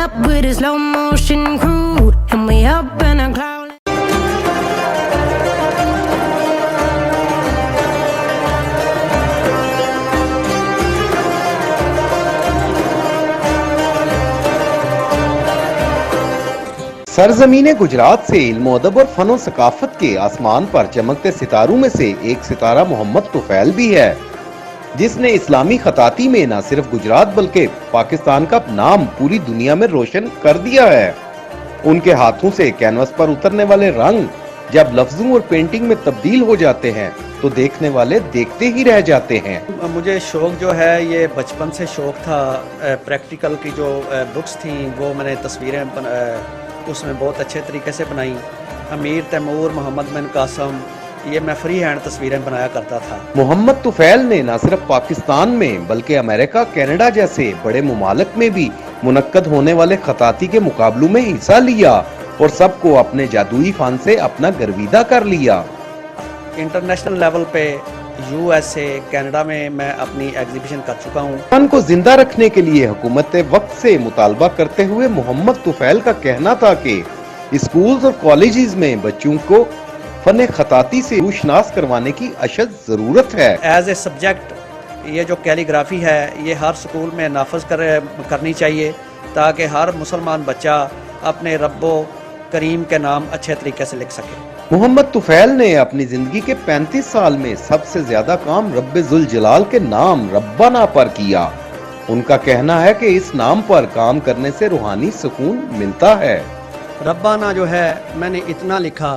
up with a slow motion crew, and we up in a cloud. सरजमीने Gujarat से इल्म अदब और फनो सकाफत के आसमान पर चमकते सितारों में से एक सितारा मोहम्मद तुफैल भी है, जिसने इस्लामी खताती में न सिर्फ गुजरात बल्कि पाकिस्तान का नाम पूरी दुनिया में रोशन कर दिया है। उनके हाथों से कैनवस पर उतरने वाले रंग जब लफ्जों और पेंटिंग में तब्दील हो जाते हैं तो देखने वाले देखते ही रह जाते हैं। मुझे शौक जो है ये बचपन से शौक था, प्रैक्टिकल की जो बुक्स थी वो मैंने तस्वीरें उसमें बहुत अच्छे तरीके से बनाई। अमीर तैमूर, मोहम्मद बिन कासम, ये मैं फ्री हैंड तस्वीरें बनाया करता था। मोहम्मद तुफैल ने न सिर्फ पाकिस्तान में बल्कि अमेरिका, कनाडा जैसे बड़े मुमालिक में भी मुनक्कद होने वाले खताती के मुकाबलों में हिस्सा लिया और सबको अपने जादुई फन से अपना गर्विदा कर लिया। इंटरनेशनल लेवल पे USA, कनाडा में मैं अपनी एग्जीबिशन कर चुका हूँ। फन को जिंदा रखने के लिए हुकूमत वक्त से मुतालबा करते हुए मोहम्मद तुफैल का कहना था कि स्कूल्स और कॉलेजेस में बच्चों को फन खताती से रूशनास करवाने की अशद जरूरत है। एज ए सब्जेक्ट ये जो कैलीग्राफी है ये हर स्कूल में नाफज करनी चाहिए ताकि हर मुसलमान बच्चा अपने रब्बो करीम के नाम अच्छे तरीके से लिख सके। मोहम्मद तुफैल ने अपनी जिंदगी के 35 साल में सबसे ज्यादा काम रब्बे जुल जलाल के नाम रब्बाना पर किया। उनका कहना है कि इस नाम पर काम करने से रूहानी सुकून मिलता है। रब्बाना जो है मैंने इतना लिखा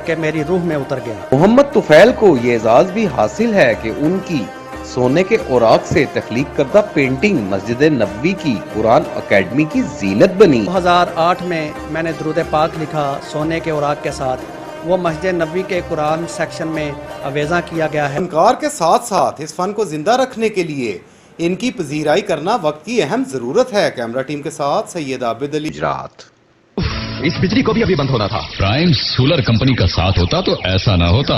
कि मेरी रूह में उतर गया। मोहम्मद तुफैल को ये एजाज भी हासिल है कि उनकी सोने के औराक से तख्लीक करदा पेंटिंग मस्जिद नबवी की कुरान अकेडमी की जीनत बनी। 2008 में मैंने दुरूद पाक लिखा सोने के औराक के साथ, वो मस्जिद नबवी के कुरान सेक्शन में अवेजा किया गया है। फनकार के साथ साथ इस फन को जिंदा रखने के लिए इनकी पजीराई करना वक्त की अहम जरूरत है। कैमरा टीम के साथ सैयद आबिद अली, गुजरात। इस बिजली को भी अभी बंद होना था। प्राइम सोलर कंपनी का साथ होता तो ऐसा ना होता।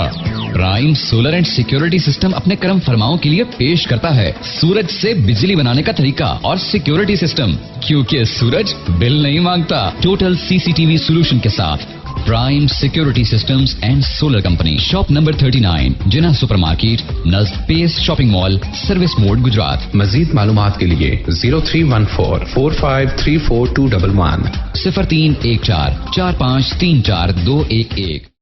Prime solar and security system अपने कर्म फरमाओं के लिए पेश करता है सूरज से बिजली बनाने का तरीका और सिक्योरिटी सिस्टम, क्योंकि सूरज बिल नहीं मांगता। टोटल CCTV सोल्यूशन के साथ prime security systems and solar company, shop number 39, जिना सुपर मार्केट, नज़द पेस शॉपिंग मॉल, सर्विस मोड, गुजरात। मजीद मालूमात के लिए 0314 4534 211 0314 4534 211।